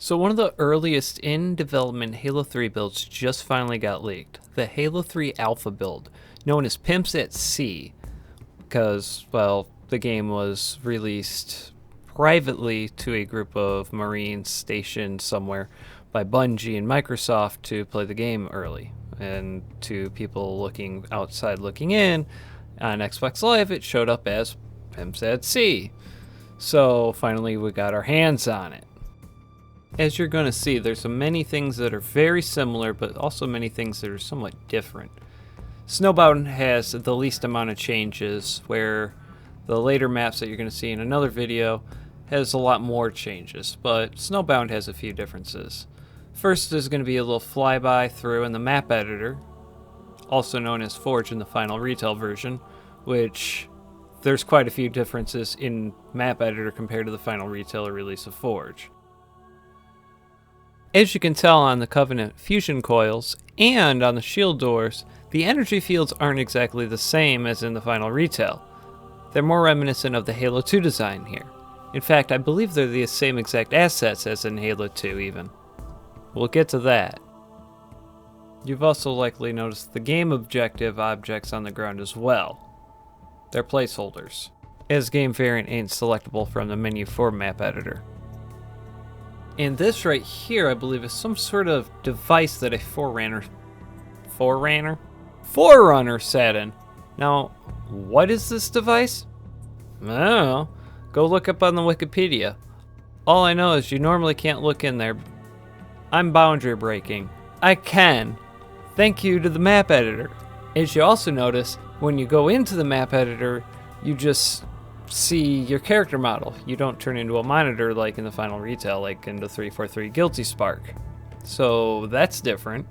So one of the earliest in development Halo 3 builds just finally got leaked. The Halo 3 Alpha build, known as Pimps at Sea, because, well, the game was released privately to a group of Marines stationed somewhere by Bungie and Microsoft to play the game early. And to people looking outside looking in, on Xbox Live, it showed up as Pimps at Sea. So finally we got our hands on it. As you're going to see, there's so many things that are very similar, but also many things that are somewhat different. Snowbound has the least amount of changes, where the later maps that you're going to see in another video has a lot more changes, but Snowbound has a few differences. First, there's going to be a little flyby through in the map editor, also known as Forge in the final retail version, which there's quite a few differences in map editor compared to the final retail release of Forge. As you can tell on the Covenant fusion coils and on the shield doors, the energy fields aren't exactly the same as in the final retail. They're more reminiscent of the Halo 2 design here. In fact, I believe they're the same exact assets as in Halo 2 even. We'll get to that. You've also likely noticed the game objective objects on the ground as well. They're placeholders, as game variant ain't selectable from the menu for map editor. And this right here, I believe, is some sort of device that a Forerunner sat in. Now, what is this device? I don't know. Go look up on the Wikipedia. All I know is you normally can't look in there. I'm boundary breaking. I can. Thank you to the map editor. As you also notice, when you go into the map editor, you just see your character model. You don't turn into a monitor like in the final retail, like in the 343 Guilty Spark. So that's different.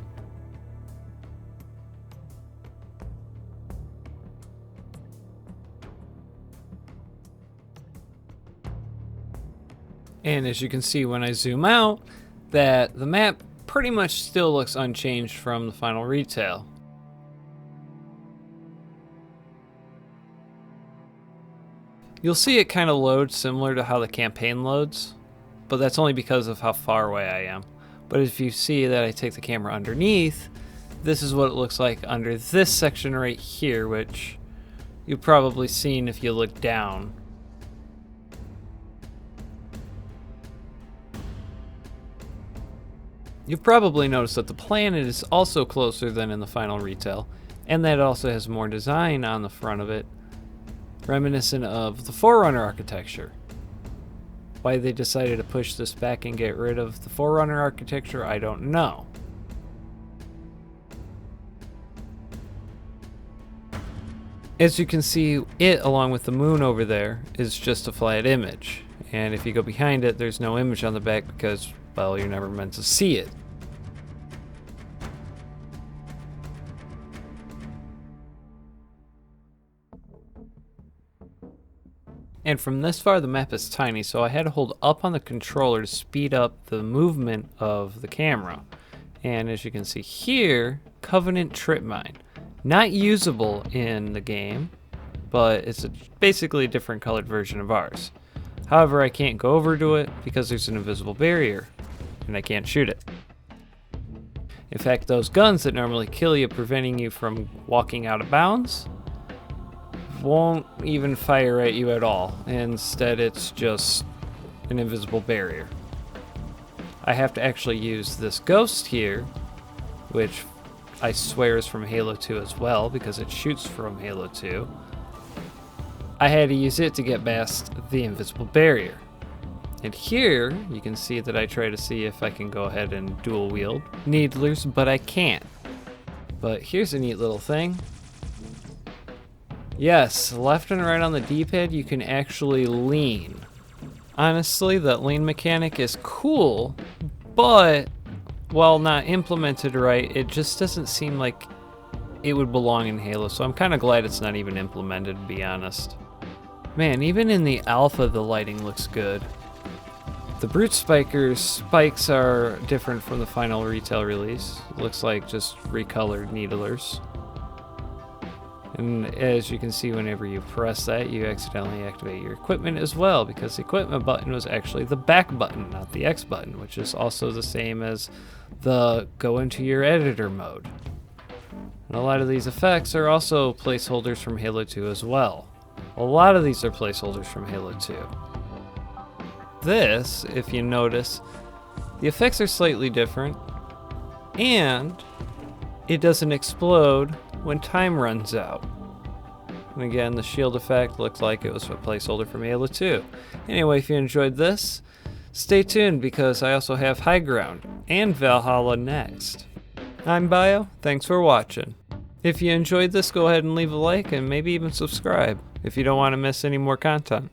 And as you can see when I zoom out, that the map pretty much still looks unchanged from the final retail. You'll see it kind of loads similar to how the campaign loads, but that's only because of how far away I am. But if you see that I take the camera underneath, this is what it looks like under this section right here, which you've probably seen if you look down. You've probably noticed that the planet is also closer than in the final retail, and that it also has more design on the front of it, reminiscent of the Forerunner architecture. Why they decided to push this back and get rid of the Forerunner architecture, I don't know. As you can see, it, along with the moon over there, is just a flat image. And if you go behind it, there's no image on the back because, well, you're never meant to see it. And from this far, the map is tiny, so I had to hold up on the controller to speed up the movement of the camera. And as you can see here, Covenant Trip Mine. Not usable in the game, but it's basically a different colored version of ours. However, I can't go over to it because there's an invisible barrier, and I can't shoot it. In fact, those guns that normally kill you, preventing you from walking out of bounds, won't even fire at you at all. Instead, it's just an invisible barrier. I have to actually use this ghost here, which I swear is from Halo 2 as well, because it shoots from Halo 2. I had to use it to get past the invisible barrier. And here, you can see that I try to see if I can go ahead and dual wield needlers, but I can't. But here's a neat little thing. Yes, left and right on the D-pad, you can actually lean. Honestly, that lean mechanic is cool, but while not implemented right, it just doesn't seem like it would belong in Halo, so I'm kind of glad it's not even implemented, to be honest. Man, even in the alpha, the lighting looks good. The Brute Spiker's spikes are different from the final retail release. Looks like just recolored needlers. And as you can see, whenever you press that, you accidentally activate your equipment as well, because the equipment button was actually the back button, not the X button, which is also the same as the go into your editor mode. And a lot of these effects are also placeholders from Halo 2 as well. A lot of these are placeholders from Halo 2. This, if you notice, the effects are slightly different, and it doesn't explode when time runs out. And again, the shield effect looks like it was a placeholder from Halo 2. Anyway, if you enjoyed this, stay tuned because I also have High Ground and Valhalla next. I'm Bio, thanks for watching. If you enjoyed this, go ahead and leave a like and maybe even subscribe if you don't want to miss any more content.